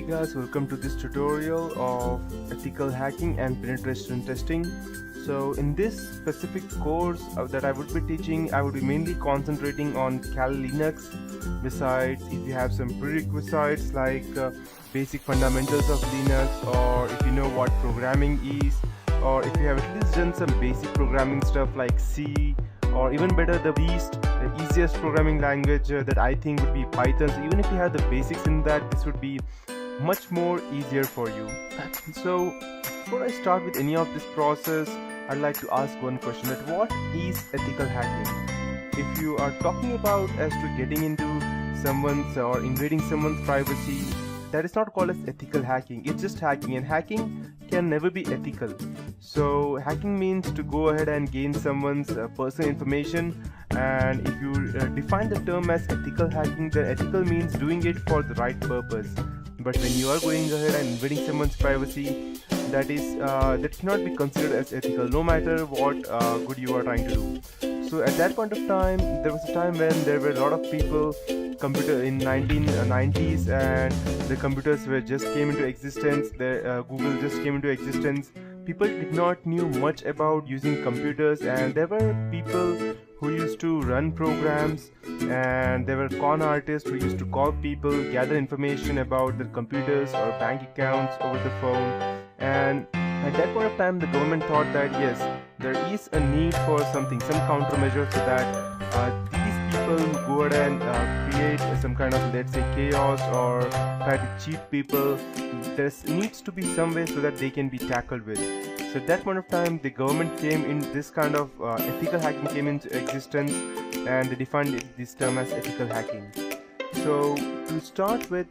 guys, welcome to this tutorial of ethical hacking and penetration testing. So in this specific course that I would be teaching, I would be mainly concentrating on Kali Linux. Besides, if you have some prerequisites like basic fundamentals of Linux, or if you know what programming is, or if you have at least done some basic programming stuff like C, or even better, the easiest programming language that I think would be Python. So even if you have the basics in that, this would be much more easier for you. So before I start with any of this process, I'd like to ask one question: that what is ethical hacking? If you are talking about as to getting into someone's or invading someone's privacy, that is not called as ethical hacking. It's just hacking, and hacking can never be ethical. So hacking means to go ahead and gain someone's personal information, and if you define the term as ethical hacking, then ethical means doing it for the right purpose. But when you are going ahead and invading someone's privacy, that cannot be considered as ethical, no matter what good you are trying to do. So at that point of time, there was a time when there were a lot of people computer in 1990s, and the computers were just came into existence. Google just came into existence. People did not knew much about using computers, and there were people who used to run programs, and there were con artists who used to call people, gather information about their computers or bank accounts over the phone. And at that point of time, the government thought that yes, there is a need for some countermeasures so that these people go ahead and create some kind of, let's say, chaos, or try to cheat people. There needs to be some way so that they can be tackled with. So at that point of time, the government came in, this kind of ethical hacking came into existence, and they defined this term as ethical hacking. So to start with,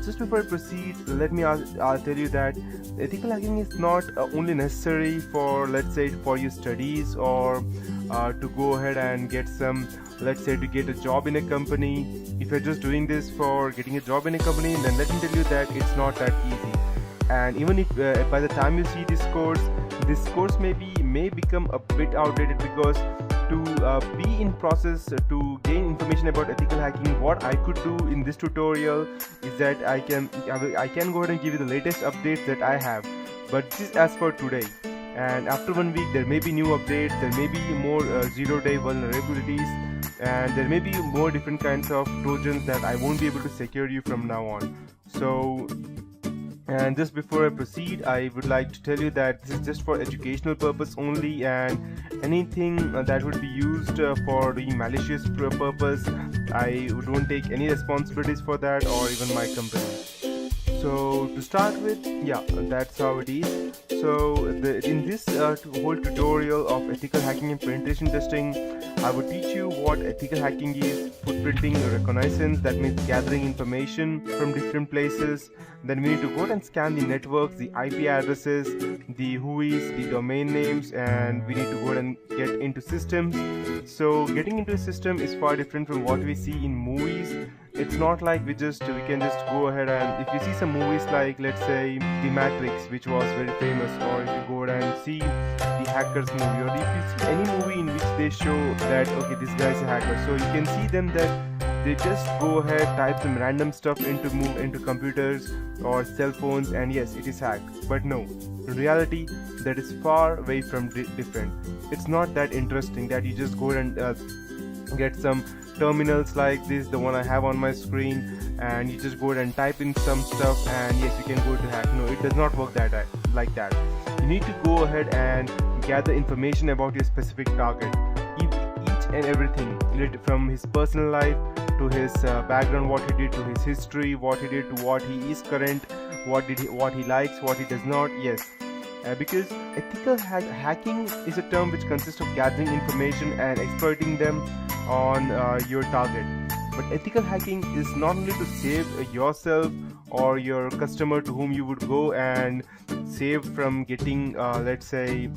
just before I proceed, let me I'll tell you that ethical hacking is not only necessary for, let's say, for your studies, or to go ahead and get some, let's say, to get a job in a company. If you're just doing this for getting a job in a company, then let me tell you that it's not that easy. And even if by the time you see this course may become a bit outdated, because to be in process to gain information about ethical hacking, what I could do in this tutorial is that I can go ahead and give you the latest updates that I have, but this is as for today. And after 1 week, there may be new updates, there may be more zero-day vulnerabilities, and there may be more different kinds of trojans that I won't be able to secure you from now on. So, and just before I proceed, I would like to tell you that this is just for educational purpose only, and anything that would be used for doing malicious purpose, I won't take any responsibilities for that, or even my company. So to start with, yeah, that's how it is. So in this whole tutorial of ethical hacking and penetration testing, I would teach you what ethical hacking is, footprinting reconnaissance, that means gathering information from different places. Then we need to go and scan the networks, the IP addresses, the WHOIS, the domain names, and we need to go and get into systems. So getting into a system is far different from what we see in movies. It's not like we can just go ahead and, if you see some movies like, let's say, The Matrix, which was very famous, or if you go ahead and see the Hackers movie, or if you see any movie in which they show that, okay, this guy is a hacker, so you can see them that they just go ahead, type some random stuff into computers or cell phones, and yes, it is hacked. But no, in reality, that is far away from different. It's not that interesting that you just go and get some terminals like this, the one I have on my screen, and you just go ahead and type in some stuff, and yes, you can go to hack. No, it does not work like that. You need to go ahead and gather information about your specific target, each and everything related, from his personal life to his background, what he did, to his history, what he did, to what he is current, what he likes, what he does not. Yes, because ethical hacking is a term which consists of gathering information and exploiting them on your target. But ethical hacking is not only to save yourself or your customer to whom you would go and save from getting, let's say,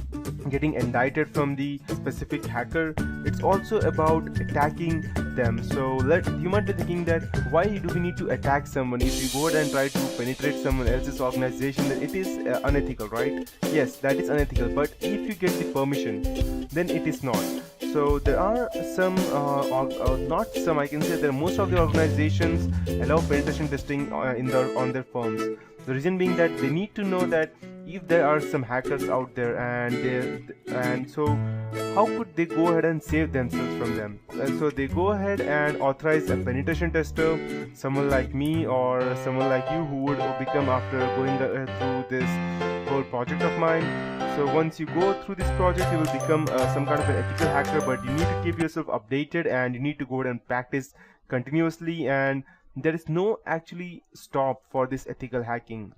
getting indicted from the specific hacker. It's also about attacking them. So you might be thinking that why do we need to attack someone? If you go ahead and try to penetrate someone else's organization, then it is unethical, right? Yes, that is unethical. But if you get the permission, then it is not. So there are some, not some, I can say that most of the organizations allow penetration testing on their firms. The reason being that they need to know that if there are some hackers out there, and so how could they go ahead and save themselves from them. So they go ahead and authorize a penetration tester, someone like me or someone like you who would become after going through this whole project of mine. So once you go through this project, you will become some kind of an ethical hacker, but you need to keep yourself updated and you need to go ahead and practice continuously, and there is no actually stop for this ethical hacking.